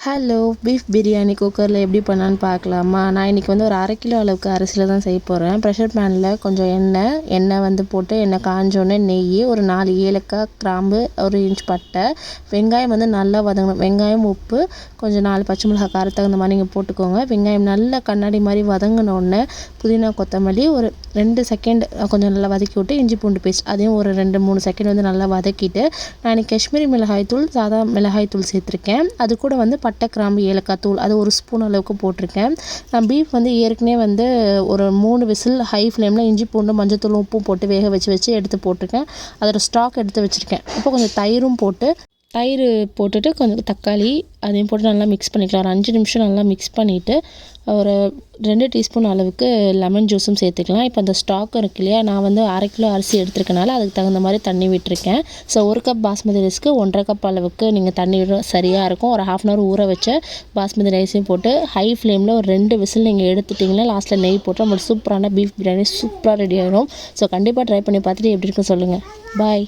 Hello! Beef biryani குக்கரில் எப்படி பண்ணலான்னு பார்க்கலாமா? நான் இன்றைக்கி வந்து ஒரு 1/2 கிலோ அளவுக்கு அரிசியில் தான் செய்ய போகிறேன். ப்ரெஷர் பேனில் கொஞ்சம் எண்ணெய் வந்து போட்டு எண்ணெய் காஞ்சோடனே நெய், ஒரு 4 ஏலக்காய், கிராம்பு, 1 இன்ச் பட்டை, வெங்காயம் வந்து நல்லா வதங்கணும். வெங்காயம், உப்பு, கொஞ்சம் 4 பச்சை மிளகாய் காரத்துக்கு தகுந்த மாதிரி நீங்கள் போட்டுக்கோங்க. வெங்காயம் நல்லா கண்ணாடி மாதிரி வதங்கினோடனே புதினா, கொத்தமல்லி ஒரு 2 செகண்ட் கொஞ்சம் நல்லா வதக்கி விட்டு இஞ்சி பூண்டு பேஸ்ட் அதையும் ஒரு 2-3 செகண்ட் வந்து நல்லா வதக்கிட்டு, நான் இன்றைக்கி காஷ்மீரி மிளகாய்த்தூள், சாதா மிளகாய்த்தூள் சேர்த்துருக்கேன். அது கூட வந்து பட்டை, கிராம்பு, ஏலக்காய் தூள் அது 1 ஸ்பூன் அளவுக்கு போட்டிருக்கேன். நான் பீஃப் வந்து ஏற்கனவே வந்து ஒரு 3 விசில் ஹை ஃப்ளேமில் இஞ்சி பூண்டு, மஞ்சத்தூள், உப்பும் போட்டு வேக வச்சு எடுத்து போட்டிருக்கேன். அதோட ஸ்டாக் எடுத்து வச்சுருக்கேன். இப்போ கொஞ்சம் தயிரும் போட்டுட்டு கொஞ்சம் தக்காளி அதையும் போட்டு நல்லா மிக்ஸ் பண்ணிக்கலாம். ஒரு 5 நிமிஷம் நல்லா மிக்ஸ் பண்ணிவிட்டு ஒரு 2 டீஸ்பூன் அளவுக்கு லெமன் ஜூஸும் சேர்த்துக்கலாம். இப்போ அந்த ஸ்டாக் இருக்கு இல்லையா, நான் வந்து 1/2 கிலோ அரிசி எடுத்துருக்கனால அதுக்கு தகுந்த மாதிரி தண்ணி விட்டுருக்கேன். ஸோ 1 கப் பாஸ்மதி ரைஸ்க்கு 1.5 கப் அளவுக்கு நீங்கள் தண்ணி விட சரியாக இருக்கும். ஒரு 1/2 அன் ஹவர் ஊற வச்ச பாஸ்மதி ரைஸையும் போட்டு ஹை ஃப்ளேமில் ஒரு 2 விசில் நீங்கள் எடுத்துட்டிங்கன்னா லாஸ்ட்டில் நெய் போட்டு நம்மளுக்கு சூப்பரான பீஃப் பிரியாணி சூப்பராக ரெடி ஆகிடும். ஸோ கண்டிப்பாக ட்ரை பண்ணி பார்த்துட்டு எப்படி இருக்குன்னு சொல்லுங்கள். பாய்.